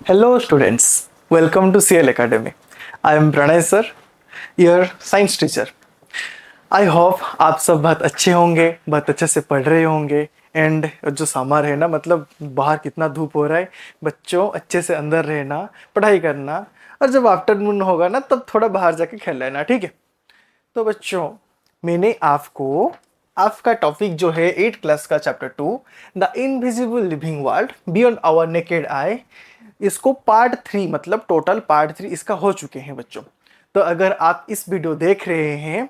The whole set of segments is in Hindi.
Hello students, welcome to CL Academy. I am Pranay sir, your science teacher. I hope आप सब बहुत अच्छे होंगे, बहुत अच्छे से पढ़ रहे होंगे एंड जो समर है ना, मतलब बाहर कितना धूप हो रहा है, बच्चों अच्छे से अंदर रहना, पढ़ाई करना और जब आफ्टरनून होगा ना तब थोड़ा बाहर जाके खेल लेना, ठीक है। तो बच्चों मैंने आपको आपका टॉपिक जो है 8 क्लास का chapter 2 the invisible living world beyond our naked eye, इसको पार्ट 3 मतलब टोटल पार्ट 3 इसका हो चुके हैं बच्चों। तो अगर आप इस वीडियो देख रहे हैं,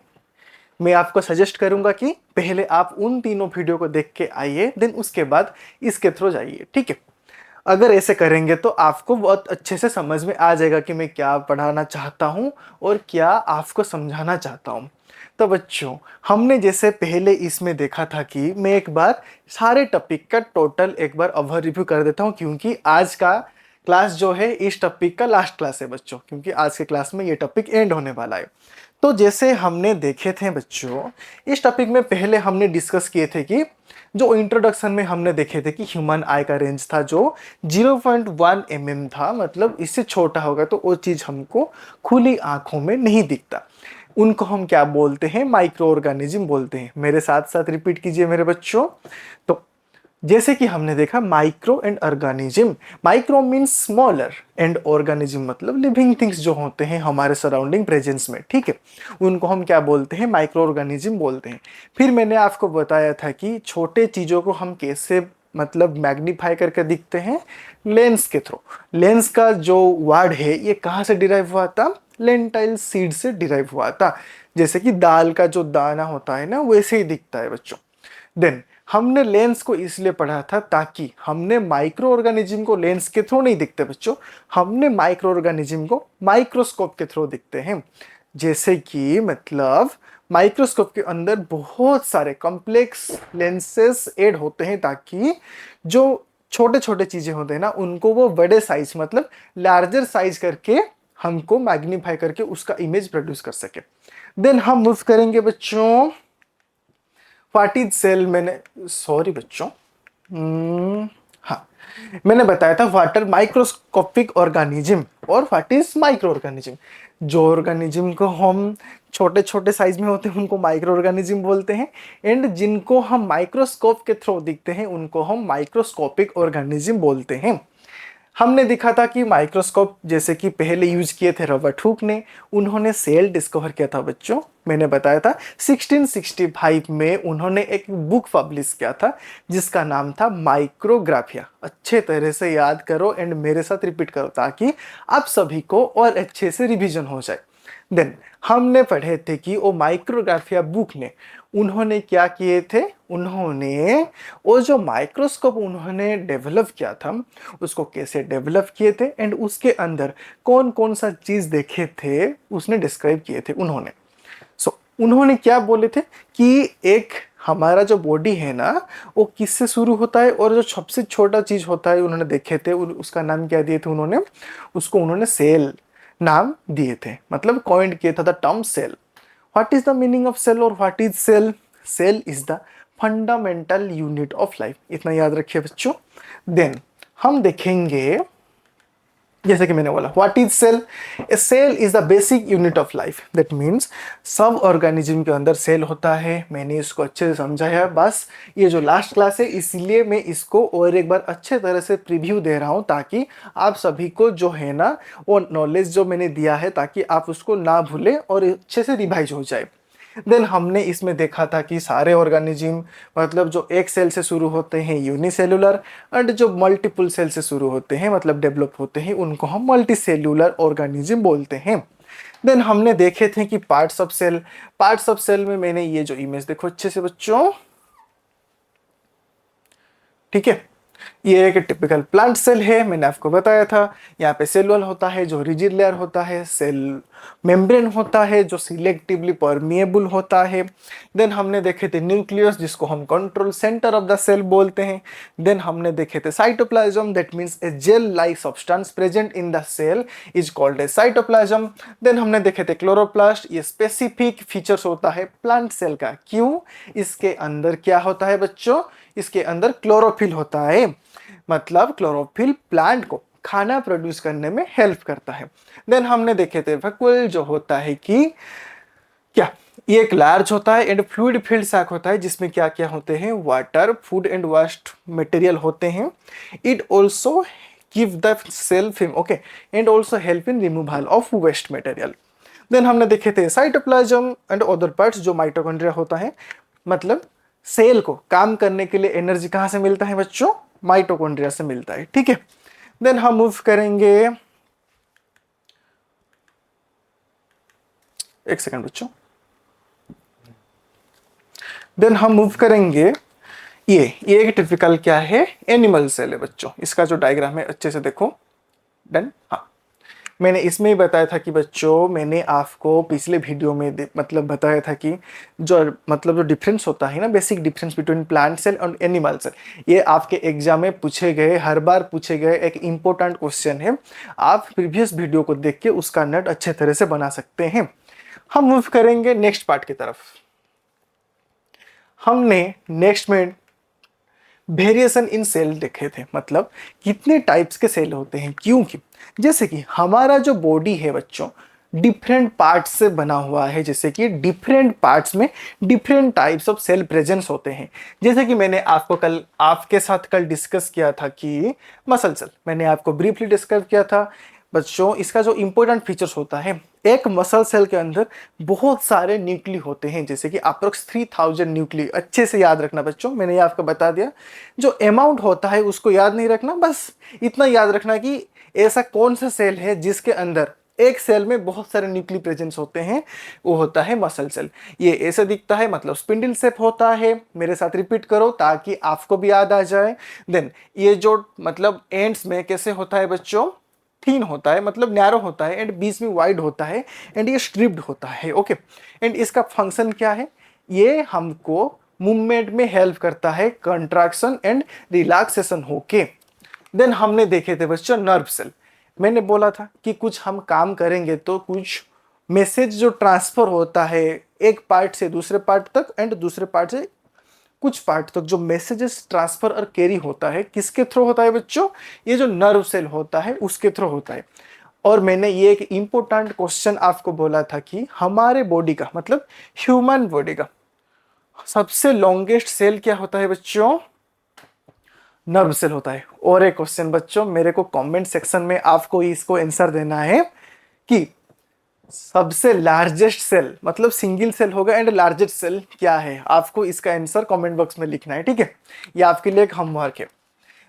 मैं आपको सजेस्ट करूंगा कि पहले आप उन तीनों वीडियो को देख के आइए, देन उसके बाद इसके थ्रू जाइए, ठीक है। अगर ऐसे करेंगे तो आपको बहुत अच्छे से समझ में आ जाएगा कि मैं क्या पढ़ाना चाहता हूँ और क्या आपको समझाना चाहता हूँ। तो बच्चों हमने जैसे पहले इसमें देखा था कि मैं एक बार सारे टॉपिक का टोटल एक बार ओवर रिव्यू कर देता हूँ, क्योंकि आज का क्लास जो है इस टॉपिक का लास्ट क्लास है बच्चों, क्योंकि आज के क्लास में ये टॉपिक एंड होने वाला है। तो जैसे हमने देखे थे बच्चों, इस टॉपिक में पहले हमने डिस्कस किए थे कि जो इंट्रोडक्शन में हमने देखे थे कि ह्यूमन आई का रेंज था जो 0.1 mm था, मतलब इससे छोटा होगा तो वो चीज़ हमको खुली आंखों में नहीं दिखता। उनको हम क्या बोलते हैं? माइक्रो ऑर्गेनिज्म बोलते हैं। मेरे साथ साथ रिपीट कीजिए मेरे बच्चों। तो जैसे कि हमने देखा micro and organism, micro means smaller and organism मतलब लिविंग थिंग्स जो होते हैं हमारे सराउंडिंग प्रेजेंस में, ठीक है, उनको हम क्या बोलते हैं? माइक्रो ऑर्गेनिज्म बोलते हैं। फिर मैंने आपको बताया था कि छोटे चीज़ों को हम कैसे मतलब मैग्नीफाई करके दिखते हैं, लेंस के थ्रू। लेंस का जो वर्ड है ये कहाँ से डिराइव हुआ था? लेंटाइल सीड से डिराइव हुआ था। जैसे कि दाल का जो दाना होता है ना, वैसे ही दिखता है बच्चों। देन हमने लेंस को इसलिए पढ़ा था ताकि हमने माइक्रो ऑर्गेनिज्म को लेंस के थ्रू नहीं दिखते बच्चों, हमने माइक्रो ऑर्गेनिज्म को माइक्रोस्कोप के थ्रू दिखते हैं। जैसे कि मतलब माइक्रोस्कोप के अंदर बहुत सारे कॉम्प्लेक्स लेंसेस ऐड होते हैं ताकि जो छोटे छोटे चीजें होते हैं ना उनको वो बड़े साइज मतलब लार्जर साइज करके हमको मैग्नीफाई करके उसका इमेज प्रोड्यूस कर सके। देन हम मूव करेंगे बच्चों, व्हाट इज सेल। मैंने सॉरी बच्चों, हाँ, मैंने बताया था वाटर माइक्रोस्कोपिक ऑर्गेनिज्म और व्हाट इज माइक्रो ऑर्गेनिज्म। जो ऑर्गेनिज्म को हम छोटे छोटे साइज में होते हैं उनको माइक्रो ऑर्गेनिज्म बोलते हैं, एंड जिनको हम माइक्रोस्कोप के थ्रू दिखते हैं उनको हम माइक्रोस्कोपिक ऑर्गेनिज्म बोलते हैं। हमने देखा था कि माइक्रोस्कोप जैसे कि पहले यूज किए थे रॉबर्ट हुक ने, उन्होंने सेल डिस्कवर किया था बच्चों। मैंने बताया था 1665 में उन्होंने एक बुक पब्लिश किया था जिसका नाम था माइक्रोग्राफिया। अच्छे तरह से याद करो एंड मेरे साथ रिपीट करो ताकि आप सभी को और अच्छे से रिवीजन हो जाए। देन हमने पढ़े थे कि वो माइक्रोग्राफिया बुक ने उन्होंने क्या किए थे, उन्होंने वो जो माइक्रोस्कोप उन्होंने डेवलप किया था उसको कैसे डेवलप किए थे एंड उसके अंदर कौन कौन सा चीज देखे थे उसने डिस्क्राइब किए थे उन्होंने। सो उन्होंने क्या बोले थे कि एक हमारा जो बॉडी है ना वो किससे शुरू होता है और जो सबसे छोटा चीज होता है उन्होंने देखे थे, उसका नाम क्या दिए थे उन्होंने? उसको उन्होंने सेल नाम दिए थे, मतलब कॉइंड किया था the term cell. What is the meaning of cell और what is cell? Cell is the fundamental unit of life, इतना याद रखिए बच्चों। देन हम देखेंगे जैसे कि मैंने बोला what is cell. A cell is the basic unit of life, that means सब ऑर्गेनिज्म के अंदर सेल होता है। मैंने इसको अच्छे से समझाया, बस ये जो लास्ट क्लास है इसलिए मैं इसको और एक बार अच्छे तरह से प्रीव्यू दे रहा हूँ ताकि आप सभी को जो है ना वो नॉलेज जो मैंने दिया है ताकि आप उसको ना भूलें और अच्छे से रिवाइज हो जाए। देन हमने इसमें देखा था कि सारे ऑर्गेनिज्म मतलब जो एक सेल से शुरू होते हैं यूनिसेलुलर, एंड जो मल्टीपल सेल से शुरू होते हैं मतलब डेवलप होते हैं उनको हम मल्टी सेल्यूलर ऑर्गेनिज्म बोलते हैं। देन हमने देखे थे कि parts of cell, parts of cell में मैंने ये जो इमेज देखो अच्छे से बच्चों, ठीक है, ये एक टिपिकल प्लांट सेल है, मैंने आपको बताया था। यहाँ पे सेल वॉल होता है जो रिजिड लेयर होता है, सेल मेम्ब्रेन होता है जो सिलेक्टिवली परमिएबल होता है। देन हमने देखे थे न्यूक्लियस जिसको हम control centre of the cell बोलते हैं। देन हमने देखे थे cytoplasm, that means a gel like substance present in the cell is called a cytoplasm. Then हमने देखे थे क्लोरोप्लास्ट, ये स्पेसिफिक फीचर्स होता है प्लांट सेल का। क्यों? इसके अंदर क्या होता है बच्चों? इसके अंदर क्लोरोफिल होता है, मतलब क्लोरोफिल प्लांट को खाना प्रोड्यूस करने में हेल्प करता है। देन हमने देखे थे वैक्यूल जो होता है कि क्या, ये एक लार्ज होता है एंड फ्लूइड फील्ड सैक होता है जिसमें क्या क्या होते हैं, water, food and waste material होते हैं। It also give the cell film, okay, and also help in removal of waste material. Then हमने देखे थे साइटोप्लाज्म एंड अदर पार्ट्स जो माइटोकॉन्ड्रिया होता है, मतलब सेल को काम करने के लिए एनर्जी कहाँ से मिलता है बच्चों, माइटोकॉन्ड्रिया से मिलता है, ठीक है। देन हम मूव करेंगे, एक सेकंड बच्चों, देन हम मूव करेंगे, ये एक टिपिकल क्या है, एनिमल सेल है बच्चों। इसका जो डायग्राम है अच्छे से देखो। डन, हाँ, मैंने इसमें ही बताया था कि बच्चों, मैंने आपको पिछले वीडियो में मतलब बताया था कि जो मतलब जो डिफरेंस होता है ना, basic difference between plant cell और एनिमल सेल, ये आपके एग्जाम में पूछे गए, हर बार पूछे गए एक इंपॉर्टेंट क्वेश्चन है। आप प्रीवियस वीडियो को देख के उसका नट अच्छे तरह से बना सकते हैं। हम मूव करेंगे नेक्स्ट पार्ट की तरफ। हमने नेक्स्ट में वेरिएशन इन सेल देखे थे, मतलब कितने टाइप्स के सेल होते हैं, क्योंकि जैसे कि हमारा जो बॉडी है बच्चों डिफरेंट पार्ट्स से बना हुआ है, जैसे कि डिफरेंट पार्ट्स में different types of cell presence होते हैं। जैसे कि मैंने आपको कल आपके साथ कल डिस्कस किया था कि मसल सेल, मैंने आपको ब्रीफली डिस्कस किया था बच्चों। इसका जो इंपॉर्टेंट फीचर्स होता है, एक मसल सेल के अंदर बहुत सारे न्यूक्ली होते हैं, जैसे कि अप्रोक्स 3000 न्यूक्ली। अच्छे से याद रखना बच्चों, मैंने ये आपको बता दिया। जो अमाउंट होता है उसको याद नहीं रखना, बस इतना याद रखना कि ऐसा कौन सा सेल है जिसके अंदर एक सेल में बहुत सारे न्यूक्ली प्रेजेंस होते हैं, वो होता है मसल सेल। ये ऐसे दिखता है, मतलब स्पिंडल शेप होता है। मेरे साथ रिपीट करो ताकि आपको भी याद आ जाए। देन ये जो मतलब एंड्स में कैसे होता है बच्चों, थीन होता है, मतलब नैरो होता है, एंड बीच में वाइड होता है, एंड ये स्ट्रिप्ड होता है, ओके। एंड इसका फंक्शन क्या है, ये हमको मूवमेंट में हेल्प करता है, कंट्रैक्शन एंड रिलैक्सेशन होके। देन हमने देखे थे बच्चों नर्व सेल। मैंने बोला था कि कुछ हम काम करेंगे तो कुछ मैसेज जो ट्रांसफर होता है एक पार्ट से दूसरे पार्ट तक एंड दूसरे पार्ट से कुछ पार्ट तक, जो मैसेजेस ट्रांसफर और कैरी होता है किसके थ्रू होता है बच्चों, ये जो नर्व सेल होता है उसके थ्रू होता है। और मैंने ये एक इंपॉर्टेंट क्वेश्चन आपको बोला था कि हमारे बॉडी का, मतलब ह्यूमन बॉडी का सबसे लॉन्गेस्ट सेल क्या होता है बच्चों, नर्व सेल होता है। और एक क्वेश्चन बच्चों, मेरे को कमेंट सेक्शन में आपको इसको आंसर देना है कि सबसे लार्जेस्ट सेल, मतलब सिंगल सेल होगा, एंड लार्जेस्ट सेल क्या है, आपको इसका आंसर कमेंट बॉक्स में लिखना है, ठीक है। ये आपके लिए एक होमवर्क है।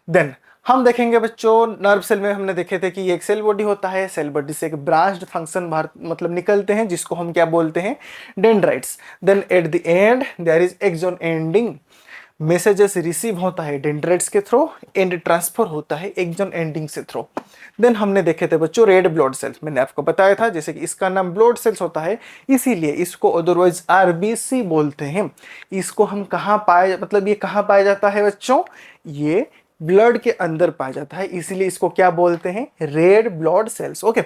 देन हम देखेंगे बच्चों, नर्व सेल में हमने देखे थे कि ये एक सेल बॉडी होता है, सेल बॉडी से एक ब्रांच्ड फंक्शन बाहर मतलब निकलते हैं, जिसको हम क्या बोलते हैं, dendrites. Then at the end there is axon ending, messages receive होता है डेंड्राइट्स के थ्रू, एंड ट्रांसफर होता है एक्सॉन एंडिंग से थ्रू। देन हमने देखे थे बच्चों रेड ब्लड सेल्स, मैंने आपको बताया था, जैसे कि इसका नाम ब्लड सेल्स होता है, इसीलिए इसको अदरवाइज आरबीसी बोलते हैं। इसको हम कहाँ पाए, मतलब ये कहाँ पाया जाता है बच्चों, ये ब्लड के अंदर पाया जाता है, इसीलिए इसको क्या बोलते हैं, रेड ब्लड सेल्स, ओके।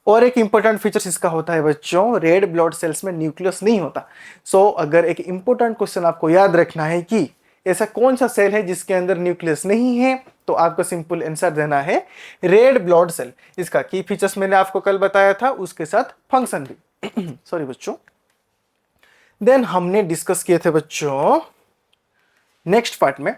और एक इंपॉर्टेंट फीचर्स इसका होता है बच्चों, रेड ब्लड सेल्स में न्यूक्लियस नहीं होता। सो अगर एक इंपॉर्टेंट क्वेश्चन आपको याद रखना है कि ऐसा कौन सा सेल है जिसके अंदर न्यूक्लियस नहीं है, तो आपको सिंपल आंसर देना है रेड ब्लड सेल। इसका की फीचर्स मैंने आपको कल बताया था, उसके साथ फंक्शन भी सॉरी बच्चों। देन हमने डिस्कस किए थे बच्चों नेक्स्ट पार्ट में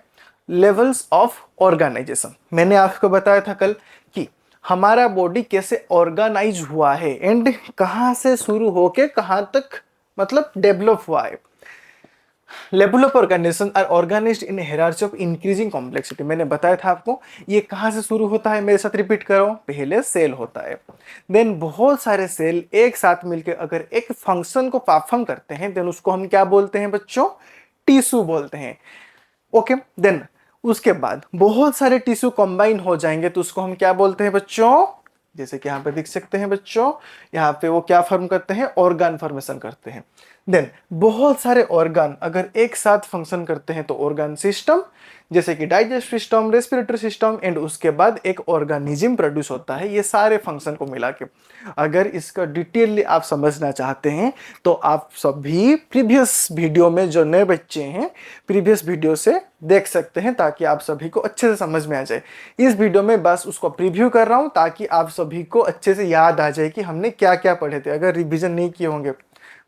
लेवल्स ऑफ ऑर्गेनाइजेशन। मैंने आपको बताया था कल कि हमारा बॉडी कैसे ऑर्गेनाइज हुआ है एंड कहां से शुरू होके कहां तक मतलब डेवलप हुआ है। Level of organisation are organised in hierarchy of increasing complexity. मैंने बताया था आपको ये कहां से शुरू होता है, मेरे साथ रिपीट करो, पहले सेल होता है, देन बहुत सारे सेल एक साथ मिलकर अगर एक फंक्शन को परफॉर्म करते हैं, देन उसको हम क्या बोलते हैं बच्चों, टिश्यू बोलते हैं, ओके। देन उसके बाद बहुत सारे टिश्यू कंबाइन हो जाएंगे तो उसको हम क्या बोलते हैं बच्चों, जैसे कि यहाँ पे देख सकते हैं बच्चों, यहाँ पे वो क्या फॉर्म करते हैं, ऑर्गन फॉर्मेशन करते हैं। देन बहुत सारे ऑर्गन अगर एक साथ फंक्शन करते हैं तो ऑर्गन सिस्टम, जैसे कि digestive system, respiratory system and उसके बाद एक ऑर्गेनिज्म प्रोड्यूस होता है, ये सारे फंक्शन को मिला के। अगर इसका डिटेलली आप समझना चाहते हैं तो आप सभी प्रीवियस वीडियो में, जो नए बच्चे हैं प्रीवियस वीडियो से देख सकते हैं, ताकि आप सभी को अच्छे से समझ में आ जाए। इस वीडियो में बस उसको प्रीव्यू कर रहा हूं ताकि आप सभी को अच्छे से याद आ जाए कि हमने क्या क्या पढ़े थे, अगर रिवीजन नहीं किए होंगे।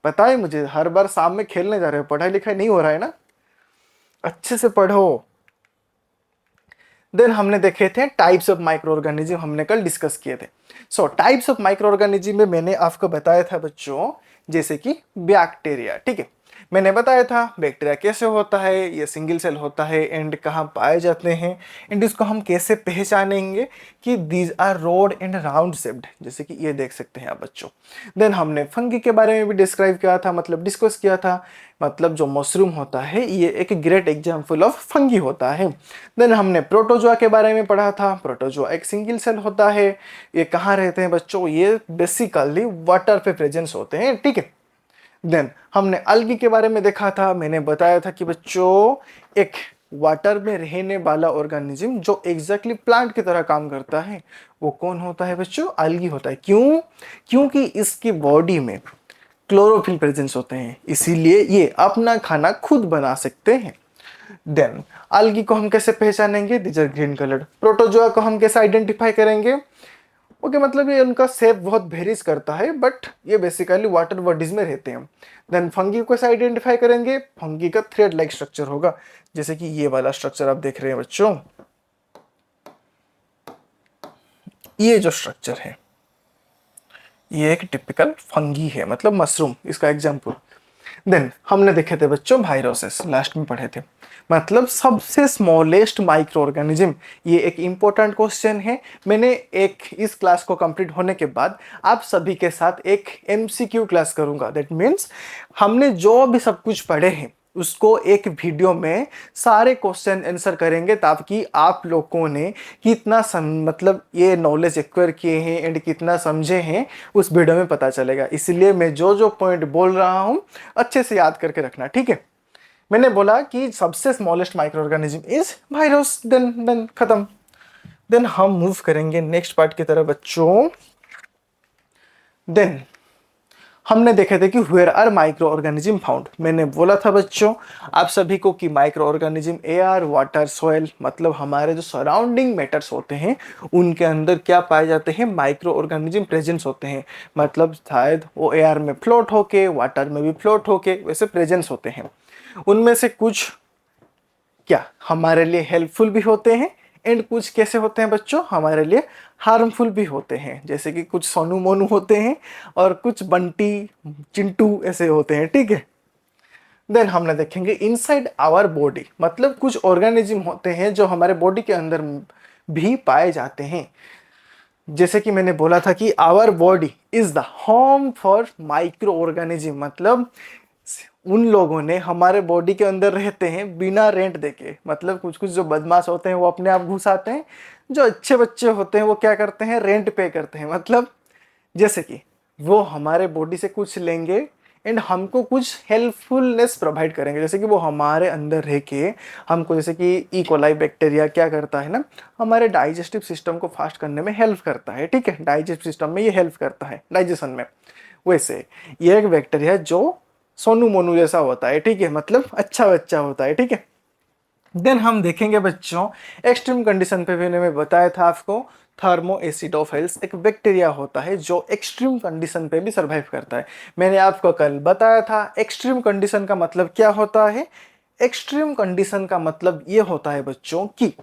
पता है मुझे, हर बार शाम में खेलने जा रहे हो, पढ़ाई लिखाई नहीं हो रहा है ना, अच्छे से पढ़ो। देन हमने देखे थे टाइप्स ऑफ माइक्रो ऑर्गेनिज्म, हमने कल डिस्कस किए थे। सो टाइप्स ऑफ माइक्रो ऑर्गेनिज्म में मैंने आपको बताया था बच्चों, जैसे कि बैक्टीरिया, ठीक है। मैंने बताया था बैक्टीरिया कैसे होता है, ये सिंगल सेल होता है एंड कहाँ पाए जाते हैं, एंड इसको हम कैसे पहचानेंगे कि these are rod and round shaped, जैसे कि ये देख सकते हैं आप बच्चों। देन हमने फंगी के बारे में भी डिस्क्राइब किया था, मतलब डिस्कस किया था, मतलब जो मशरूम होता है ये एक ग्रेट एग्जाम्पल ऑफ फंगी होता है। देन हमने प्रोटोजोआ के बारे में पढ़ा था, प्रोटोजोआ एक सिंगल सेल होता है। ये कहाँ रहते हैं बच्चों, ये बेसिकली वाटर पे प्रेजेंस होते हैं, ठीक है। देन हमने अलगी के बारे में देखा था, मैंने बताया था कि बच्चों एक वाटर में रहने वाला ऑर्गेनिज्म जो एग्जैक्टली प्लांट की तरह काम करता है, वो कौन होता है बच्चों, अलगी होता है। क्यों? क्योंकि इसकी बॉडी में क्लोरोफिल प्रेजेंस होते हैं, इसीलिए ये अपना खाना खुद बना सकते हैं। देन अलगी को हम कैसे पहचानेंगे, these are green coloured. Protozoa को हम कैसे आइडेंटिफाई करेंगे, ओके मतलब ये उनका शेप बहुत वेरीज करता है, बट ये बेसिकली वाटर बॉडीज में रहते हैं। देन फंगी को कैसे आइडेंटिफाई करेंगे, फंगी का थ्रेड लाइक स्ट्रक्चर होगा, जैसे कि ये वाला स्ट्रक्चर आप देख रहे हैं बच्चों, ये जो स्ट्रक्चर है ये एक टिपिकल फंगी है, मतलब मशरूम इसका एग्जाम्पल। देन हमने देखे थे बच्चों वायरसेस, लास्ट में पढ़े थे, मतलब सबसे स्मॉलेस्ट माइक्रो ऑर्गेनिज्म। ये एक इंपॉर्टेंट क्वेश्चन है, मैंने एक इस क्लास को कंप्लीट होने के बाद आप सभी के साथ एक एमसीक्यू क्लास करूंगा। दैट मीन्स हमने जो भी सब कुछ पढ़े हैं उसको एक वीडियो में सारे क्वेश्चन आंसर करेंगे, ताकि आप लोगों ने कितना मतलब ये नॉलेज एक्वायर किए हैं एंड कितना समझे हैं उस वीडियो में पता चलेगा। इसलिए मैं जो जो पॉइंट बोल रहा हूं अच्छे से याद करके रखना, ठीक है। मैंने बोला कि सबसे smallest micro organism is virus, then खत्म। देन हम मूव करेंगे नेक्स्ट पार्ट की तरफ बच्चों। देन हमने देखे थे कि where are micro organism found. मैंने बोला था बच्चों आप सभी को कि micro organism air, water, soil, मतलब हमारे जो सराउंडिंग मैटर्स होते हैं उनके अंदर क्या पाए जाते हैं, माइक्रो ऑर्गेनिज्म प्रेजेंस होते हैं। मतलब शायद वो एयर में फ्लोट होके, वाटर में भी फ्लोट होके वैसे प्रेजेंस होते हैं। उनमें से कुछ क्या हमारे लिए हेल्पफुल भी होते हैं एंड कुछ कैसे होते हैं बच्चों, हमारे लिए हार्मफुल भी होते हैं, जैसे कि कुछ सोनू मोनू होते हैं और कुछ बंटी चिंटू ऐसे होते हैं, ठीक है। देन हमने देखेंगे इनसाइड आवर बॉडी, मतलब कुछ ऑर्गेनिज्म होते हैं जो हमारे बॉडी के अंदर भी पाए जाते हैं। जैसे कि मैंने बोला था कि our body is the home for micro organism, मतलब उन लोगों ने हमारे बॉडी के अंदर रहते हैं बिना रेंट देके। मतलब कुछ कुछ जो बदमाश होते हैं वो अपने आप घुस आते हैं, जो अच्छे बच्चे होते हैं वो क्या करते हैं, रेंट पे करते हैं। मतलब जैसे कि वो हमारे बॉडी से कुछ लेंगे एंड हमको कुछ हेल्पफुलनेस प्रोवाइड करेंगे, जैसे कि वो हमारे अंदर रह के हमको, जैसे कि ई कोलाई बैक्टीरिया क्या करता है ना, हमारे डाइजेस्टिव सिस्टम को फास्ट करने में हेल्प करता है, ठीक है। डाइजेस्टिव सिस्टम में ये हेल्प करता है डाइजेशन में। वैसे ये एक बैक्टीरिया जो सोनू मोनू जैसा होता है, ठीक है, मतलब अच्छा बच्चा होता है, ठीक है। देन हम देखेंगे बच्चों एक्सट्रीम कंडीशन पे, मैंने मैं बताया था आपको थर्मो एसिडोफाइल्स एक बैक्टीरिया होता है जो एक्सट्रीम कंडीशन पे भी सरवाइव करता है। मैंने आपको कल बताया था एक्सट्रीम कंडीशन का मतलब क्या होता है। एक्सट्रीम कंडीशन का मतलब ये होता है बच्चों कि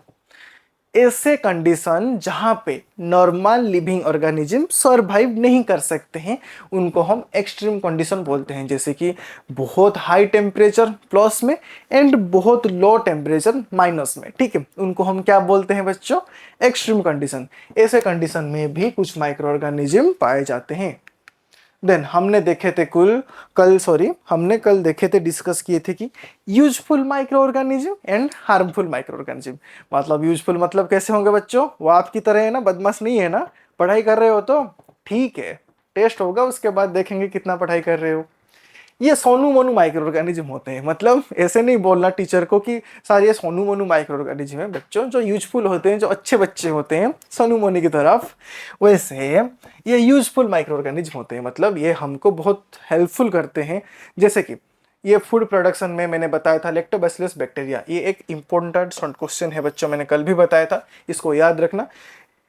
ऐसे कंडीशन जहां पे नॉर्मल लिविंग ऑर्गेनिज्म सरवाइव नहीं कर सकते हैं उनको हम एक्सट्रीम कंडीशन बोलते हैं। जैसे कि बहुत हाई टेम्परेचर प्लस में एंड बहुत लो टेम्परेचर माइनस में, ठीक है, उनको हम क्या बोलते हैं बच्चों, एक्सट्रीम कंडीशन। ऐसे कंडीशन में भी कुछ माइक्रो ऑर्गेनिज्म पाए जाते हैं। देन हमने देखे थे हमने कल देखे थे, डिस्कस किए थे कि useful micro organism and harmful micro organism. मतलब यूजफुल मतलब कैसे होंगे बच्चों, वो आपकी तरह है ना, बदमाश नहीं है ना, पढ़ाई कर रहे हो तो ठीक है, टेस्ट होगा उसके बाद देखेंगे कितना पढ़ाई कर रहे हो। ये सोनू मोनू माइक्रो ऑर्गेनिज्म होते हैं। मतलब ऐसे नहीं बोलना टीचर को कि सर ये सोनू मोनू माइक्रो ऑर्गेनिज्म है बच्चों, जो यूजफुल होते हैं, जो अच्छे बच्चे होते हैं सोनू मोनू की तरफ, वैसे ये यूजफुल माइक्रो ऑर्गेनिज्म होते हैं। मतलब ये हमको बहुत हेल्पफुल करते हैं। जैसे कि ये फूड प्रोडक्शन में मैंने बताया था लैक्टोबैसिलस बैक्टीरिया, ये एक इंपॉर्टेंट शॉर्ट क्वेश्चन है बच्चों, मैंने कल भी बताया था, इसको याद रखना।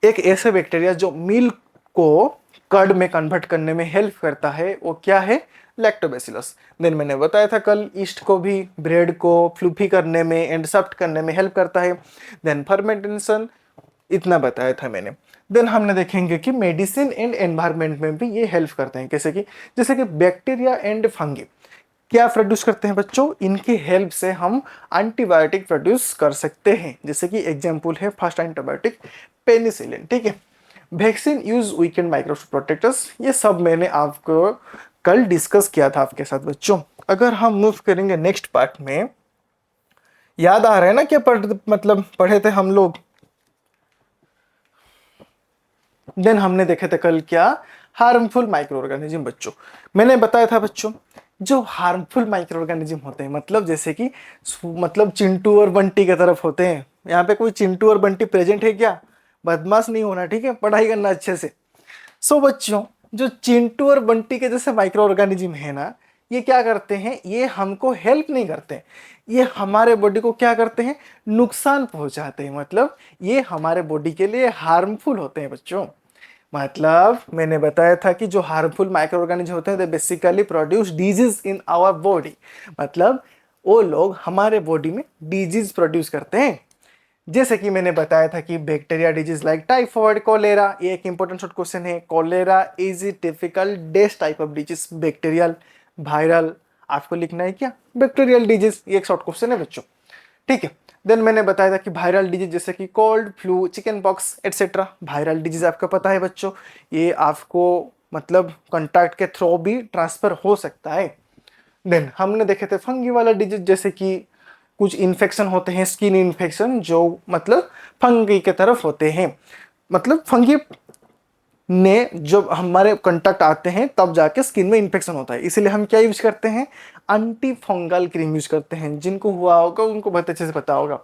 एक ऐसा बैक्टीरिया जो मिल्क को कर्ड में कन्वर्ट करने में हेल्प करता है, वो क्या है? लैक्टोबैसिलस। देन मैंने बताया था कल ईस्ट को भी ब्रेड को फ्लूफी करने में एंड सॉफ्ट करने में हेल्प करता है। देन फर्मेंटेशन, इतना बताया था मैंने। देन हमने देखेंगे कि मेडिसिन एंड एनवायरनमेंट में भी ये हेल्प करते हैं। कैसे कि जैसे कि बैक्टीरिया एंड फंगी क्या प्रोड्यूस करते हैं बच्चों? इनकी हेल्प से हम एंटीबायोटिक प्रोड्यूस कर सकते हैं। जैसे कि एग्जांपल है फर्स्ट एंटीबायोटिक पेनिसिलिन, ठीक है। Vaccine use weekend microbe protectors, ये सब मैंने आपको कल डिस्कस किया था आपके साथ बच्चों। अगर हम मूव करेंगे नेक्स्ट पार्ट में, याद आ रहा है ना क्या पढ़े थे हम लोग? देन हमने देखे थे कल क्या? हार्मफुल माइक्रो ऑर्गेनिज्म बच्चों। मैंने बताया था बच्चों जो हार्मफुल माइक्रो ऑर्गेनिज्म होते हैं, मतलब जैसे कि चिंटू और बंटी की तरफ होते हैं। यहाँ पे कोई चिंटू और बंटी प्रेजेंट है क्या? बदमाश नहीं होना, ठीक है, पढ़ाई करना अच्छे से। सो बच्चों जो चिंटू और बंटी के जैसे माइक्रो ऑर्गेनिज्म है ना, ये क्या करते हैं? ये हमको हेल्प नहीं करते, ये हमारे बॉडी को क्या करते हैं? नुकसान पहुंचाते हैं। मतलब ये हमारे बॉडी के लिए हार्मफुल होते हैं बच्चों। मतलब मैंने बताया था कि जो हार्मफुल माइक्रो ऑर्गेनिज्म होते हैं they basically produce disease in our body. मतलब वो लोग हमारे बॉडी में डिजीज प्रोड्यूस करते हैं। जैसे कि मैंने बताया था कि bacteria disease like typhoid, cholera, ये एक इंपॉर्टेंट शॉर्ट क्वेश्चन है। कोलेरा इज ए टिपिकल डेस्ट type of disease, bacterial, viral, आपको लिखना है क्या? बैक्टीरियल डिजीज, ये एक शॉर्ट क्वेश्चन है बच्चों, ठीक है। देन मैंने बताया था कि वायरल डिजीज जैसे कि cold, flu, chicken pox etcetera, viral disease आपको पता है बच्चों, ये आपको मतलब कॉन्टैक्ट के थ्रू भी ट्रांसफर हो सकता है। देन हमने देखे थे फंगी वाला डिजीज, जैसे कि कुछ इन्फेक्शन होते हैं, स्किन इन्फेक्शन, जो मतलब फंगी के तरफ होते हैं। मतलब फंगी ने जब हमारे कांटेक्ट आते हैं तब जाके स्किन में इन्फेक्शन होता है, इसीलिए हम क्या यूज करते हैं? एंटी फंगल क्रीम यूज करते हैं। जिनको हुआ होगा उनको बहुत अच्छे से पता होगा।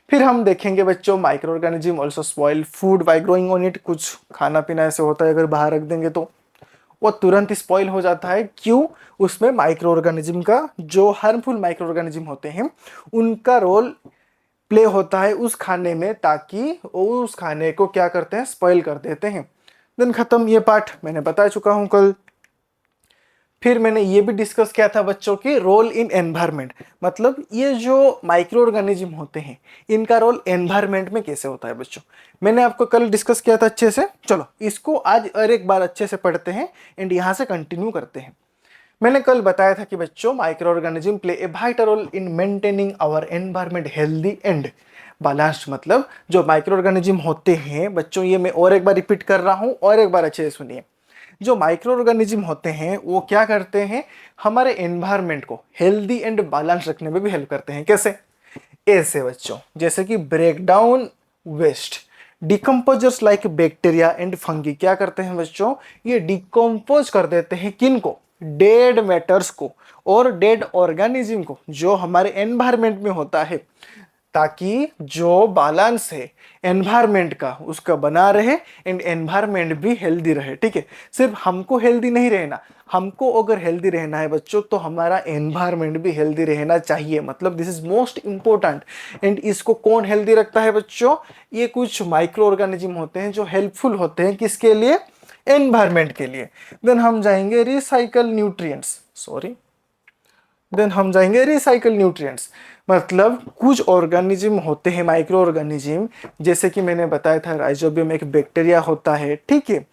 फिर हम देखेंगे बच्चों micro organism also spoil food by growing on it. कुछ खाना पीना ऐसे होता है अगर बाहर रख देंगे तो वो तुरंत स्पॉइल हो जाता है। क्यों? उसमें माइक्रो ऑर्गेनिज्म का, जो हार्मफुल माइक्रो ऑर्गेनिज्म होते हैं उनका रोल प्ले होता है उस खाने में, ताकि वो उस खाने को क्या करते हैं? स्पॉइल कर देते हैं। देन खत्म, ये पार्ट मैंने बता चुका हूं कल। फिर मैंने ये भी डिस्कस किया था बच्चों की रोल इन एनवायरनमेंट। मतलब ये जो माइक्रो ऑर्गेनिज्म होते हैं इनका रोल एनवायरनमेंट में कैसे होता है बच्चों, मैंने आपको कल डिस्कस किया था अच्छे से। चलो इसको आज और एक बार अच्छे से पढ़ते हैं एंड यहाँ से कंटिन्यू करते हैं। मैंने कल बताया था कि बच्चों micro organism play a vital role in maintaining our environment healthy and balanced. मतलब जो माइक्रो ऑर्गेनिज्म होते हैं बच्चों, ये मैं और एक बार रिपीट कर रहा हूँ और एक बार अच्छे से सुनिए। जो माइक्रो ऑर्गेनिज्म होते हैं वो क्या करते हैं? हमारे एनवायरनमेंट को हेल्दी एंड बैलेंस रखने में भी हेल्प करते हैं। कैसे? ऐसे बच्चों, जैसे कि break down waste, decomposers like bacteria and fungi क्या करते हैं बच्चों? ये डिकम्पोज कर देते हैं किनको? डेड मैटर्स को और डेड ऑर्गेनिज्म को जो हमारे एनवायरनमेंट में होता है, ताकि जो बैलेंस है एनवायरनमेंट का उसका बना रहे एंड एनवायरनमेंट भी हेल्दी रहे, ठीक है। सिर्फ हमको हेल्दी नहीं रहना, हमको अगर हेल्दी रहना है बच्चों तो हमारा एनवायरनमेंट भी हेल्दी रहना चाहिए। मतलब this is most important. And इसको कौन हेल्दी रखता है बच्चों? ये कुछ माइक्रो ऑर्गेनिज्म होते हैं जो हेल्पफुल होते हैं किसके लिए? एनवायरनमेंट के लिए। देन हम जाएंगे रिसाइकल न्यूट्रिएंट्स, सॉरी, देन हम जाएंगे रिसाइकल न्यूट्रिएंट्स। मतलब कुछ ऑर्गेनिज्म होते हैं माइक्रो ऑर्गेनिज्म, जैसे कि मैंने बताया था राइजोबियम एक बैक्टीरिया होता है, ठीक है।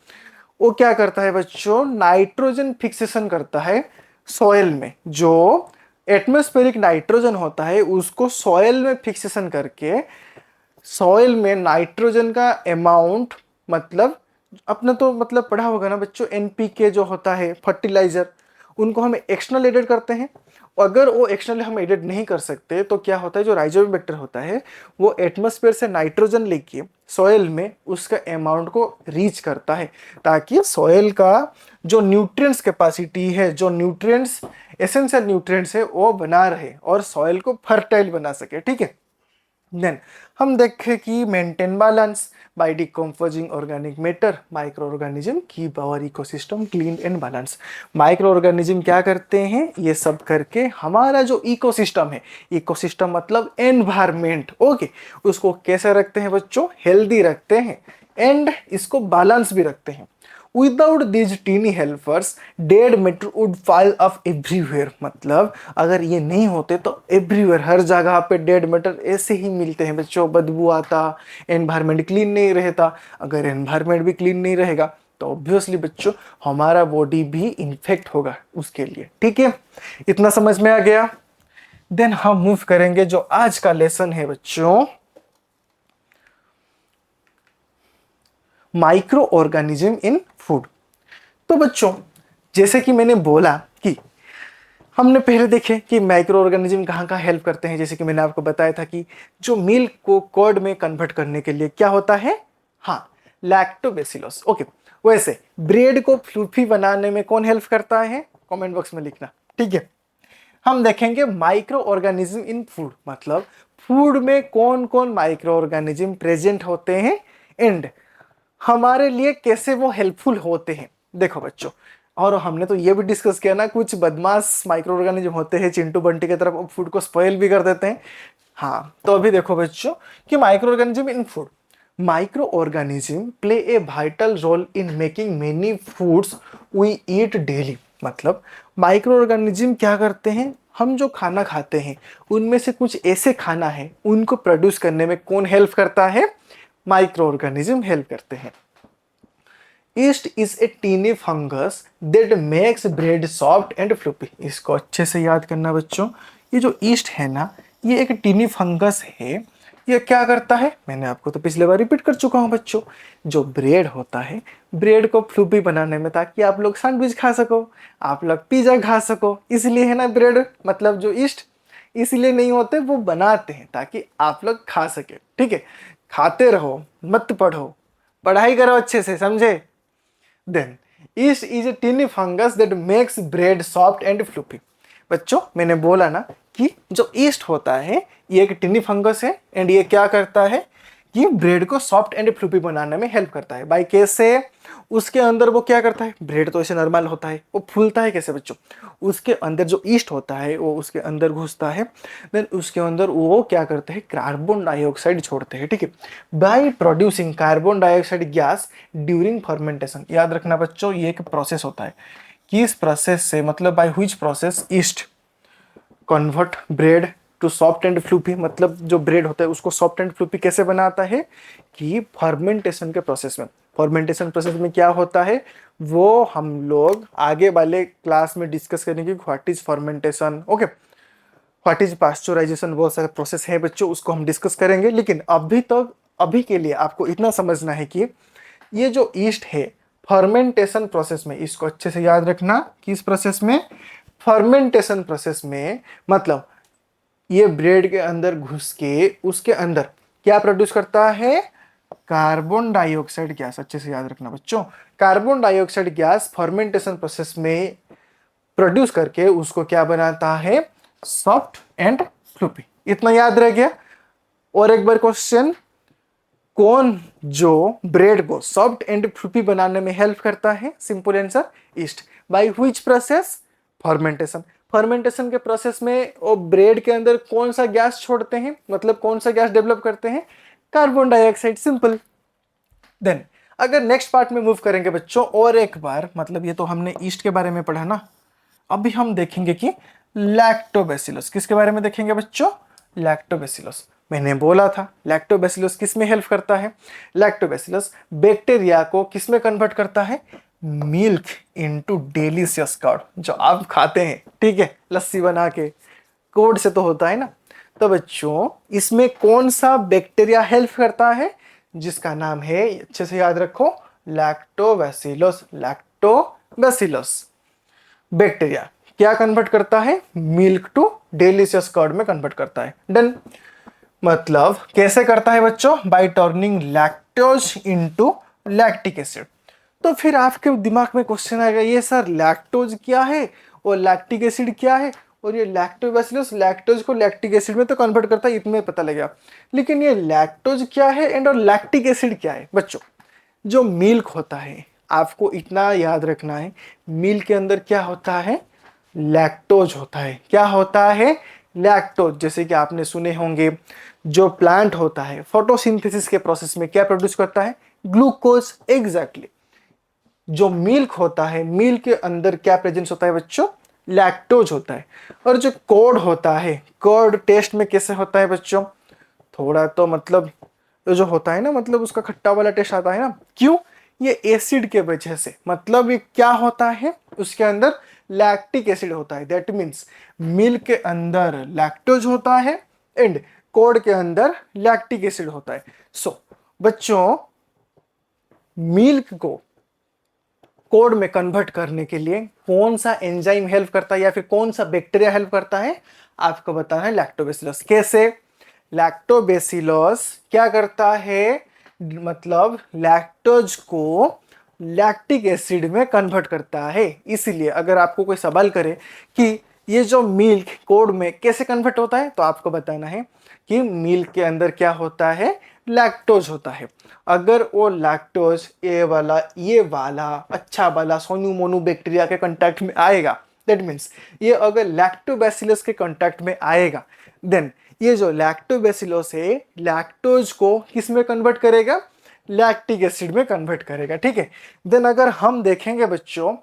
वो क्या करता है बच्चों? नाइट्रोजन फिक्सेशन करता है सॉइल में। जो एटमॉस्फेरिक नाइट्रोजन होता है उसको सॉइल में फिक्सेशन करके सॉइल में नाइट्रोजन का अमाउंट, मतलब अपना तो मतलब पढ़ा होगा ना बच्चों, एनपीके जो होता है फर्टिलाइजर, उनको हम एक्सटर्नल एडिट करते हैं। अगर वो एक्सटर्नली हम एडिट नहीं कर सकते तो क्या होता है, जो राइजोबियम बैक्टर होता है वो एटमॉस्फेयर से नाइट्रोजन लेके सॉइल में उसका अमाउंट को रीच करता है, ताकि सॉइल का जो न्यूट्रिएंट्स कैपेसिटी है, जो न्यूट्रिएंट्स एसेंशियल न्यूट्रिएंट्स है वो बना रहे और सॉइल को फर्टाइल बना सके। ठीक है, देन हम देखें कि maintain balance by decomposing organic matter, micro organism keep our ecosystem clean and balance. Micro organism क्या करते हैं, ये सब करके हमारा जो इकोसिस्टम है, इकोसिस्टम मतलब एनवायरमेंट, ओके, उसको कैसे रखते हैं बच्चों, हेल्दी रखते हैं एंड इसको बैलेंस भी रखते हैं। Without these teeny helpers dead matter would pile up everywhere। मतलब अगर ये नहीं होते तो एवरीवेयर, हर जगह पे डेड मैटर ऐसे ही मिलते हैं बच्चों, बदबू आता, एनवायरमेंट क्लीन नहीं रहता। अगर एनवायरमेंट भी क्लीन नहीं रहेगा तो ऑब्वियसली बच्चों हमारा बॉडी भी इन्फेक्ट होगा उसके लिए। ठीक है, इतना समझ में आ गया। देन हम मूव करेंगे जो आज का लेसन है बच्चों, माइक्रो ऑर्गेनिज्म इन फूड। तो बच्चों जैसे कि मैंने बोला कि हमने पहले देखे कि माइक्रो ऑर्गेनिज्म कहाँ कहाँ हेल्प करते हैं। जैसे कि मैंने आपको बताया था कि जो मिल्क को कर्ड में कन्वर्ट करने के लिए क्या होता है, हाँ, लैक्टोबैसिलस। ओके, वैसे ब्रेड को फ्लूफी बनाने में कौन हेल्प करता है, कमेंट बॉक्स में लिखना। ठीक है, हम देखेंगे माइक्रो ऑर्गेनिज्म इन फूड, मतलब फूड में कौन कौन माइक्रो ऑर्गेनिज्म प्रेजेंट होते हैं एंड हमारे लिए कैसे वो हेल्पफुल होते हैं। देखो बच्चों, और हमने तो ये भी डिस्कस किया ना, कुछ बदमाश माइक्रो ऑर्गेनिज्म होते हैं चिंटू बंटी की तरफ, फूड को स्पॉइल भी कर देते हैं। हाँ, तो अभी देखो बच्चों कि micro organism in food, micro organism play a vital role in making many foods we eat daily. मतलब माइक्रो ऑर्गेनिज्म क्या करते हैं, हम जो खाना खाते हैं उनमें से कुछ ऐसे खाना है उनको प्रोड्यूस करने में कौन हेल्प करता है, माइक्रो ऑर्गेनिज्म हेल्प करते हैं। Yeast is a tiny fungus that makes bread soft and fluffy. इसको अच्छे से याद करना बच्चों, ये जो ईस्ट है ना, ये एक टीनी फंगस है। ये क्या करता है, मैंने आपको तो पिछले बार रिपीट कर चुका हूं बच्चों, जो ब्रेड होता है, ब्रेड को फ्लूफी बनाने में, ताकि आप लोग सैंडविच खा सको, आप लोग पिज्जा खा सको, इसलिए है ना ब्रेड, मतलब जो ईस्ट, इसलिए नहीं होते, वो बनाते हैं ताकि आप लोग खा सके। ठीक है, खाते रहो, मत पढ़ो, पढ़ाई करो अच्छे से, समझे। Then yeast is a tiny fungus that makes bread soft and fluffy. बच्चों मैंने बोला ना कि जो ईस्ट होता है ये एक टिनी फंगस है एंड ये क्या करता है, ये ब्रेड को सॉफ्ट एंड फ्लूफी बनाने में हेल्प करता है। बाई कैसे, उसके अंदर वो क्या करता है, ब्रेड तो ऐसे नॉर्मल होता है, वो फूलता है कैसे बच्चों, उसके अंदर जो ईस्ट होता है वो उसके अंदर घुसता है, देन उसके अंदर वो क्या करते हैं, कार्बन डाइऑक्साइड छोड़ते हैं। ठीक है, by producing carbon dioxide gas during fermentation. याद रखना बच्चों, ये एक प्रोसेस होता है कि इस प्रोसेस से, मतलब by which process yeast convert bread to soft and fluffy, मतलब जो ब्रेड होता है उसको सॉफ्ट एंड फ्लूफी कैसे बनाता है, कि फर्मेंटेशन के प्रोसेस में। फर्मेंटेशन प्रोसेस में क्या होता है वो हम लोग आगे वाले क्लास में डिस्कस करेंगे, what is fermentation, okay, what is pasteurisation, वो सारा प्रोसेस है बच्चों, उसको हम डिस्कस करेंगे। लेकिन अभी तक, अभी के लिए आपको इतना समझना है कि ये जो ईस्ट है फर्मेंटेशन प्रोसेस में, इसको अच्छे से याद रखना, किस प्रोसेस में, फर्मेंटेशन प्रोसेस में, मतलब ये ब्रेड के अंदर घुस के उसके अंदर क्या प्रोड्यूस करता है, कार्बन डाइऑक्साइड गैस। अच्छे से याद रखना बच्चों, carbon dioxide gas fermentation process में प्रोड्यूस करके उसको क्या बनाता है, सॉफ्ट एंड फ्लूफी। इतना याद रह गया। और एक बार क्वेश्चन, कौन जो ब्रेड को सॉफ्ट एंड फ्लूफी बनाने में हेल्प करता है, simple answer, east. By which process, fermentation. Fermentation के प्रोसेस में वो ब्रेड के अंदर कौन सा गैस छोड़ते हैं, मतलब कौन सा गैस डेवलप करते हैं, कार्बन डाइऑक्साइड, सिंपल। देन अगर नेक्स्ट पार्ट में मूव करेंगे बच्चों, और एक बार, मतलब ये तो हमने ईस्ट के बारे में पढ़ा ना, अभी हम देखेंगे कि लैक्टोबैसिलस, किसके बारे में देखेंगे बच्चों, लैक्टोबैसिलस। मैंने बोला था लैक्टोबैसिलस किस में हेल्प करता है, लैक्टोबैसिलस बैक्टीरिया को किस में कन्वर्ट करता है, मिल्क इनटू डिलीशियस कर्ड, जो आप खाते हैं, ठीक है, लस्सी बना के, कर्ड से तो होता है ना। तो बच्चों इसमें कौन सा बैक्टीरिया हेल्प करता है, जिसका नाम है, अच्छे से याद रखो, लैक्टोबैसिलस, लैक्टोबैसिलस। बैक्टीरिया क्या कन्वर्ट करता है, मिल्क टू डिलीशियस कर्ड में कन्वर्ट करता है। डन। मतलब कैसे करता है बच्चों, bye turning lactose into lactic acid. तो फिर आपके दिमाग में क्वेश्चन आएगा, ये सर लैक्टोज क्या है और लैक्टिक एसिड क्या है, और ये लैक्टोबैसिलस लैक्टोज को लैक्टिक एसिड में तो कन्वर्ट करता है, इतने पता लगा, लेकिन ये लैक्टोज क्या है एंड और लैक्टिक एसिड क्या है। बच्चों जो मिल्क होता है, आपको इतना याद रखना है, मिल्क के अंदर क्या होता है, लैक्टोज होता है। क्या होता है, लैक्टोज। जैसे कि आपने सुने होंगे, जो प्लांट होता है फोटोसिंथेसिस के प्रोसेस में क्या प्रोड्यूस करता है, ग्लूकोज। एग्जैक्टली। जो मिल्क होता है, मिल्क के अंदर क्या प्रेजेंस होता है बच्चों, लैक्टोज होता है। और जो कर्ड होता है, कर्ड टेस्ट में कैसे होता है बच्चों, थोड़ा तो मतलब जो होता है ना, मतलब उसका खट्टा वाला टेस्ट आता है ना, क्यों, ये एसिड के वजह से। मतलब ये क्या होता है, उसके अंदर लैक्टिक एसिड होता है। दैट मीन्स मिल्क के अंदर लैक्टोज होता है एंड कर्ड के अंदर लैक्टिक एसिड होता है। सो बच्चों मिल्क को कोड में कन्वर्ट करने के लिए कौन सा एंजाइम हेल्प करता है या फिर कौन सा बैक्टीरिया हेल्प करता है, आपको बताना है, लैक्टोबैसिलस। कैसे, लैक्टोबैसिलस क्या करता है, मतलब लैक्टोज को लैक्टिक एसिड में कन्वर्ट करता है। इसीलिए अगर आपको कोई सवाल करे कि ये जो मिल्क कोड में कैसे कन्वर्ट होता है, तो आपको बताना है कि मिल्क के अंदर क्या होता है, लैक्टोज होता है। अगर वो लैक्टोज ये वाला अच्छा वाला सोनू मोनू बैक्टीरिया के कांटेक्ट में आएगा, दैट मीन्स ये अगर लैक्टोबैसिलस के कांटेक्ट में आएगा, देन ये जो लैक्टोबैसिलस है लैक्टोज को किस में कन्वर्ट करेगा, लैक्टिक एसिड में कन्वर्ट करेगा। ठीक है। देन अगर हम देखेंगे बच्चों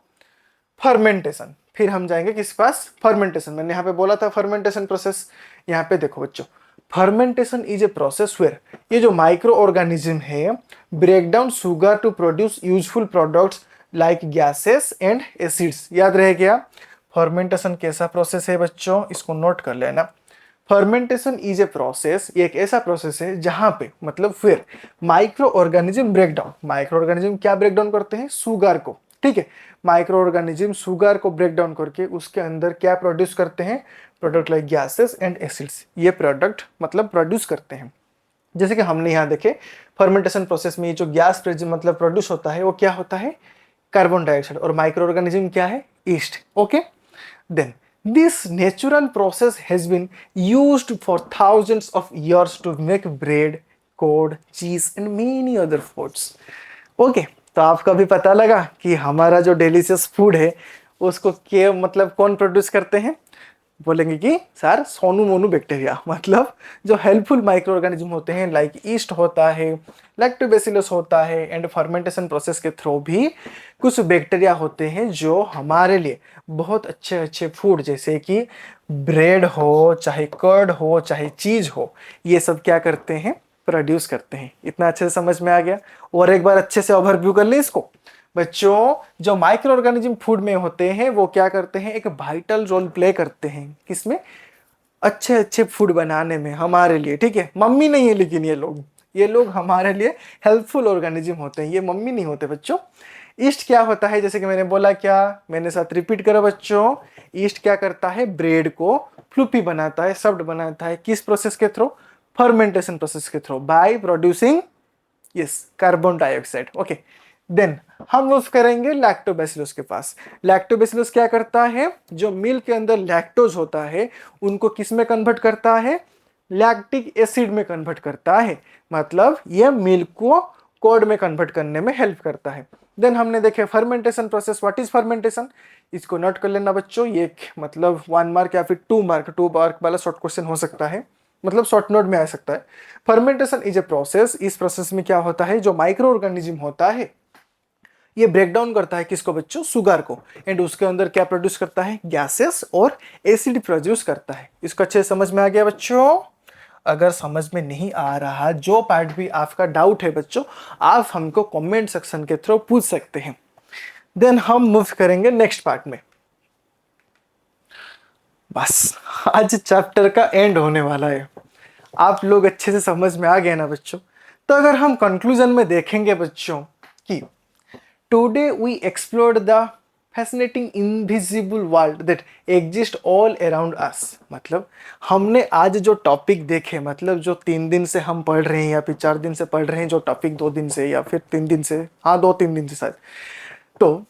फर्मेंटेशन, फिर हम जाएंगे किस पास, फर्मेंटेशन। मैंने यहाँ पे बोला था फर्मेंटेशन प्रोसेस। यहाँ पे देखो बच्चों, fermentation is a process where ये जो माइक्रो ऑर्गेनिज्म है break down sugar to produce useful products like gases and acids. याद रहे क्या, फर्मेंटेशन कैसा प्रोसेस है बच्चों, इसको नोट कर लेना। फर्मेंटेशन इज ए प्रोसेस, एक ऐसा प्रोसेस है जहां पे मतलब फिर micro organism break down, micro organism क्या ब्रेक डाउन करते हैं, सुगर को। ठीक है। माइक्रो ऑर्गेनिज्म सुगर को ब्रेक डाउन करके उसके अंदर क्या प्रोड्यूस करते हैं, product like gases and acids. ये प्रोडक्ट मतलब प्रोड्यूस करते हैं। जैसे कि हमने यहाँ देखे फर्मेंटेशन प्रोसेस में ये जो गैस मतलब प्रोड्यूस होता है वो क्या होता है, कार्बन डाइऑक्साइड, और माइक्रो ऑर्गेनिज्म क्या है, yeast. Okay. Then this natural process has been used for thousands of years to make bread, curd, cheese and many other foods. Okay. तो आपको भी पता लगा कि हमारा जो डिलीशियस फूड है उसको के मतलब कौन प्रोड्यूस करते हैं, बोलेंगे कि सर सोनू मोनू बैक्टीरिया, मतलब जो हेल्पफुल माइक्रो ऑर्गेनिज्म होते हैं लाइक ईस्ट होता है, लैक्टोबैसिलस होता है एंड फर्मेंटेशन प्रोसेस के थ्रू भी कुछ बैक्टीरिया होते हैं जो हमारे लिए बहुत अच्छे अच्छे फूड जैसे कि ब्रेड हो, चाहे कर्ड हो, चाहे चीज हो, ये सब क्या करते हैं, प्रोड्यूस करते हैं। इतना अच्छे से समझ में आ गया। और एक बार अच्छे से ओवरव्यू कर ले इसको। बच्चों जो माइक्रो ऑर्गेनिज्म फूड में होते हैं वो क्या करते हैं, एक वाइटल रोल प्ले करते हैं किसमें, अच्छे अच्छे फूड बनाने में हमारे लिए। ठीक है। मम्मी नहीं है, लेकिन ये लोग हमारे लिए हेल्पफुल ऑर्गेनिज्म होते हैं, ये मम्मी नहीं होते बच्चों। ईस्ट क्या होता है, जैसे कि मैंने बोला, क्या मैंने साथ रिपीट करा बच्चों, ईस्ट क्या करता है, ब्रेड को फ्लूफी बनाता है, सॉफ्ट बनाता है, किस प्रोसेस के थ्रू, फर्मेंटेशन प्रोसेस के through, by producing yes carbon dioxide. Okay. Then हम मूव करेंगे लैक्टोबैसिलस के पास। लैक्टोबैसिलस क्या करता है, जो मिल्क के अंदर लैक्टोज होता है उनको किस में कन्वर्ट करता है, लैक्टिक एसिड में कन्वर्ट करता है। मतलब ये मिल्क को कर्ड में कन्वर्ट करने में हेल्प करता है। देन हमने देखे fermentation process. What is fermentation, इसको नोट कर लेना बच्चों, ये मतलब 1 मार्क या फिर 2 मार्क वाला शॉर्ट क्वेश्चन हो सकता है, मतलब शॉर्ट नोट में आ सकता है। फर्मेंटेशन इज ए प्रोसेस, इस प्रोसेस में क्या होता है, जो माइक्रो ऑर्गेनिज्म होता है ये ब्रेक डाउन करता है किसको बच्चों, सुगर को, एंड उसके अंदर क्या प्रोड्यूस करता है, गैसेस और एसिड प्रोड्यूस करता है। इसको अच्छे से समझ में आ गया बच्चों। अगर समझ में नहीं आ रहा, जो पार्ट भी आपका डाउट है बच्चों, आप हमको कमेंट सेक्शन के थ्रू पूछ सकते हैं। देन हम मूव करेंगे नेक्स्ट पार्ट में। बस आज चैप्टर का एंड होने वाला है, आप लोग अच्छे से समझ में आ गए ना बच्चों। तो अगर हम कंक्लूजन में देखेंगे बच्चों कि today we explored the fascinating invisible world that exist all around us. मतलब हमने आज जो टॉपिक देखे, मतलब जो 3 दिन से हम पढ़ रहे हैं या फिर 4 दिन से पढ़ रहे हैं जो टॉपिक, 2 दिन से या फिर 3 दिन से, हाँ 2-3 दिन से शायद, तो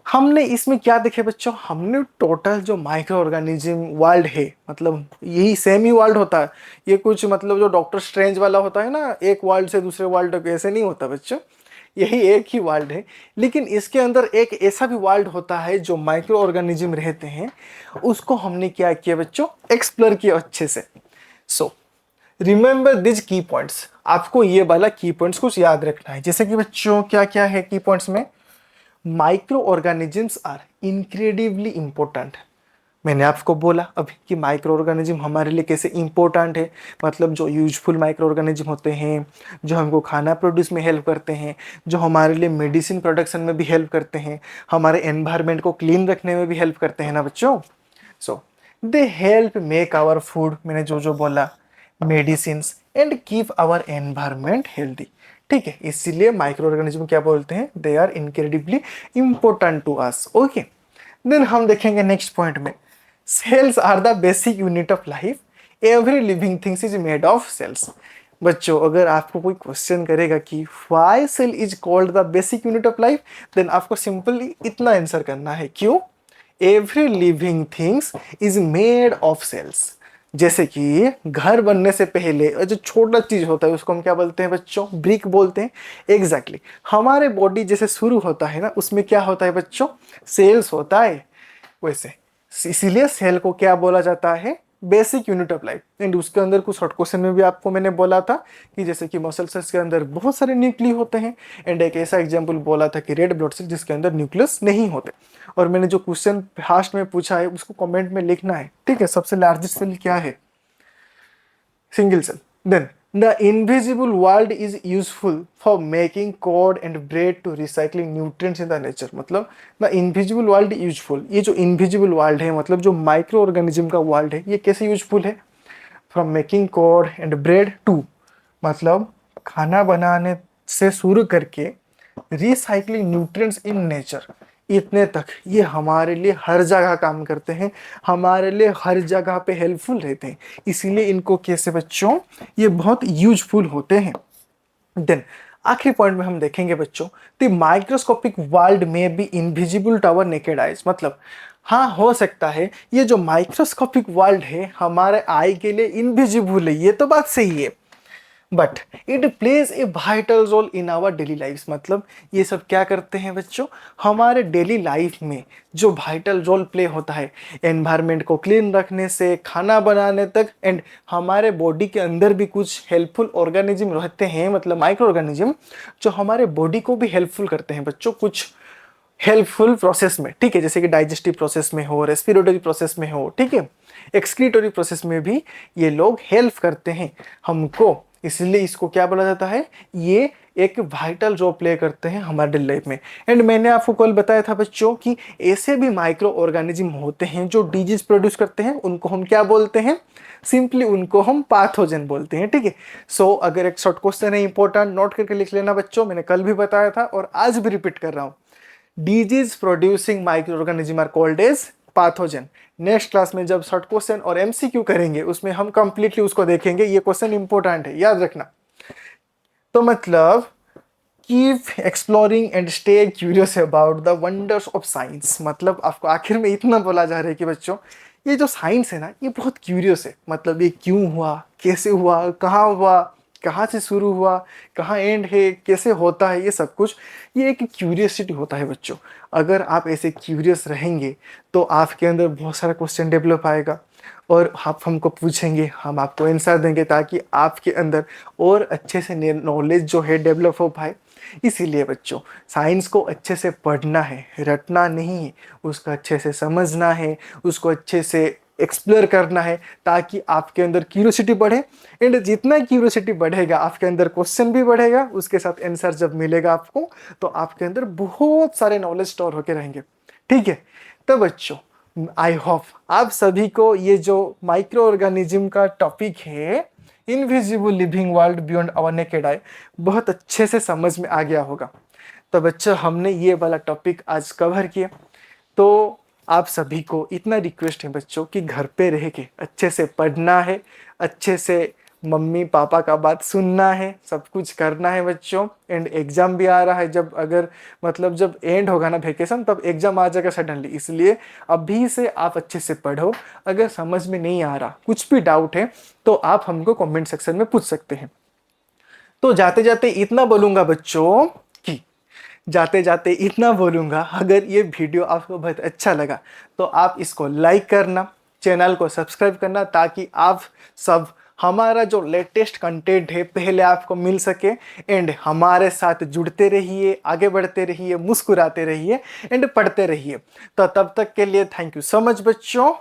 हमने इसमें क्या देखे बच्चों, हमने टोटल जो माइक्रो ऑर्गेनिज्म वर्ल्ड है, मतलब यही सेम ही वर्ल्ड होता है। ये कुछ मतलब जो डॉक्टर स्ट्रेंज वाला होता है ना, एक वर्ल्ड से दूसरे वर्ल्ड तक, ऐसे नहीं होता बच्चों, यही एक ही वर्ल्ड है। लेकिन इसके अंदर एक ऐसा भी वर्ल्ड होता है जो माइक्रो ऑर्गेनिज्म रहते हैं, उसको हमने क्या किया बच्चों, एक्सप्लोर किया अच्छे से। सो रिमेंबर दिस की पॉइंट्स, आपको ये वाला की पॉइंट्स कुछ याद रखना है। जैसे कि बच्चों क्या क्या है की पॉइंट्स में, micro organisms are incredibly important. मैंने आपको बोला अभी कि माइक्रो ऑर्गेनिज्म हमारे लिए कैसे इंपॉर्टेंट है, मतलब जो यूजफुल माइक्रो ऑर्गेनिज्म होते हैं, जो हमको खाना प्रोड्यूस में हेल्प करते हैं, जो हमारे लिए मेडिसिन प्रोडक्शन में भी हेल्प करते हैं, हमारे एनवायरनमेंट को क्लीन रखने में भी हेल्प करते हैं ना बच्चों। So they help make our food, मैंने जो जो बोला, medicine and keep our environment healthy. ठीक है, इसीलिए माइक्रो ऑर्गेनिज्म क्या बोलते हैं, they are incredibly important to us. Okay, then हम देखेंगे नेक्स्ट पॉइंट में, cells are the basic unit of life, every living things is made of cells. बच्चों अगर आपको कोई क्वेश्चन करेगा कि why cell is called the basic unit of life, then आपको सिंपली इतना आंसर करना है, क्यों, every living things is made of cells. जैसे कि घर बनने से पहले जो छोटा चीज होता है उसको हम क्या बोलते हैं बच्चों, ब्रिक बोलते हैं। एग्जैक्टली हमारे बॉडी जैसे शुरू होता है ना, उसमें क्या होता है बच्चों, सेल्स होता है। वैसे इसीलिए सेल को क्या बोला जाता है, basic unit of life. And उसके अंदर कुछ शॉर्ट क्वेश्चन में भी आपको मैंने बोला था कि जैसे कि मसल सेल्स के अंदर बहुत सारे न्यूक्ली होते हैं, एंड एक ऐसा एग्जांपल बोला था कि रेड ब्लड सेल जिसके अंदर न्यूक्लियस नहीं होते। और मैंने जो क्वेश्चन फास्ट में पूछा है उसको कमेंट में लिखना है, ठीक है। सबसे लार्जेस्ट सेल क्या है, single cell. Then the invisible world is useful for making curd and bread to recycling nutrients in the nature. मतलब द इनविजिबल वर्ल्ड यूजफुल, ये जो इनविजिबल वर्ल्ड है, मतलब जो माइक्रो ऑर्गेनिज्म का वर्ल्ड है, ये कैसे यूजफुल है, from making curd and bread to, मतलब खाना बनाने से शुरू करके रिसाइकलिंग न्यूट्रिएंट्स इन नेचर, इतने तक ये हमारे लिए हर जगह काम करते हैं, हमारे लिए हर जगह पे हेल्पफुल रहते हैं। इसीलिए इनको कैसे बच्चों, ये बहुत यूजफुल होते हैं। देन आखिरी पॉइंट में हम देखेंगे बच्चों, द माइक्रोस्कोपिक वर्ल्ड में be invisible to our naked eyes. मतलब हाँ हो सकता है ये जो माइक्रोस्कोपिक वर्ल्ड है हमारे आई के लिए इनविजिबल है, ये तो बात सही है, but it plays a vital role in our daily life. मतलब ये सब क्या करते हैं बच्चों, हमारे डेली लाइफ में जो वाइटल रोल प्ले होता है, एनवायरनमेंट को क्लीन रखने से खाना बनाने तक, एंड हमारे बॉडी के अंदर भी कुछ हेल्पफुल ऑर्गेनिज्म रहते हैं, मतलब माइक्रो ऑर्गेनिज्म जो हमारे बॉडी को भी हेल्पफुल करते हैं बच्चों, कुछ हेल्पफुल प्रोसेस में, ठीक है, जैसे कि डाइजेस्टिव प्रोसेस में हो, रेस्पिरेटरी प्रोसेस में हो, ठीक है, एक्सक्रीटरी प्रोसेस में भी ये लोग हेल्प करते हैं हमको। इसलिए इसको क्या बोला जाता है, ये एक वाइटल रोल प्ले करते हैं हमारे डेली लाइफ में। एंड मैंने आपको कल बताया था बच्चों कि ऐसे भी माइक्रो ऑर्गेनिज्म होते हैं जो डिजीज प्रोड्यूस करते हैं, उनको हम क्या बोलते हैं, सिंपली उनको हम पैथोजन बोलते हैं, ठीक है। सो अगर एक शॉर्ट क्वेश्चन है इंपॉर्टेंट, नोट करके लिख लेना बच्चों, मैंने कल भी बताया था और आज भी रिपीट कर रहा हूँ, disease producing micro organism are called as pathogen. Next class में जब शॉर्ट क्वेश्चन और एमसीक्यू करेंगे उसमें हम कंप्लीटली उसको देखेंगे, ये क्वेश्चन इंपॉर्टेंट है, याद रखना। तो मतलब keep exploring and stay curious about the wonders of science. मतलब आपको आखिर में इतना बोला जा रहा है कि बच्चों ये जो साइंस है ना, ये बहुत क्यूरियस है। मतलब ये क्यों हुआ, कैसे हुआ, कहाँ से शुरू हुआ, कहाँ एंड है, कैसे होता है, ये सब कुछ, ये एक क्यूरियसिटी होता है बच्चों। अगर आप ऐसे क्यूरियस रहेंगे तो आपके अंदर बहुत सारा क्वेश्चन डेवलप आएगा और आप हमको पूछेंगे, हम आपको आंसर देंगे ताकि आपके अंदर और अच्छे से नॉलेज जो है डेवलप हो पाए। इसीलिए बच्चों साइंस को अच्छे से पढ़ना है, रटना नहीं है, उसको अच्छे से समझना है, उसको अच्छे से एक्सप्लोर करना है, ताकि आपके अंदर क्यूरियोसिटी बढ़े। एंड जितना क्यूरियोसिटी बढ़ेगा आपके अंदर क्वेश्चन भी बढ़ेगा, उसके साथ आंसर जब मिलेगा आपको तो आपके अंदर बहुत सारे नॉलेज स्टोर होके रहेंगे, ठीक है। तो बच्चों आई होप आप सभी को ये जो माइक्रो ऑर्गेनिज्म का टॉपिक है, invisible living world beyond our naked eye, बहुत अच्छे से समझ में आ गया होगा। तो बच्चों हमने ये वाला टॉपिक आज कवर किया। तो आप सभी को इतना रिक्वेस्ट है बच्चों कि घर पे रह के अच्छे से पढ़ना है, अच्छे से मम्मी पापा का बात सुनना है, सब कुछ करना है बच्चों। एंड एग्जाम भी आ रहा है, जब अगर मतलब जब एंड होगा ना वेकेशन, तब एग्जाम आ जाएगा सडनली, इसलिए अभी से आप अच्छे से पढ़ो। अगर समझ में नहीं आ रहा, कुछ भी डाउट है, तो आप हमको कमेंट सेक्शन में पूछ सकते हैं। तो जाते जाते इतना बोलूंगा बच्चों कि जाते जाते इतना बोलूंगा, अगर ये वीडियो आपको बहुत अच्छा लगा तो आप इसको लाइक करना, चैनल को सब्सक्राइब करना, ताकि आप सब हमारा जो लेटेस्ट कंटेंट है पहले आपको मिल सके। एंड हमारे साथ जुड़ते रहिए, आगे बढ़ते रहिए, मुस्कुराते रहिए एंड पढ़ते रहिए। तो तब तक के लिए थैंक यू सो मच बच्चों।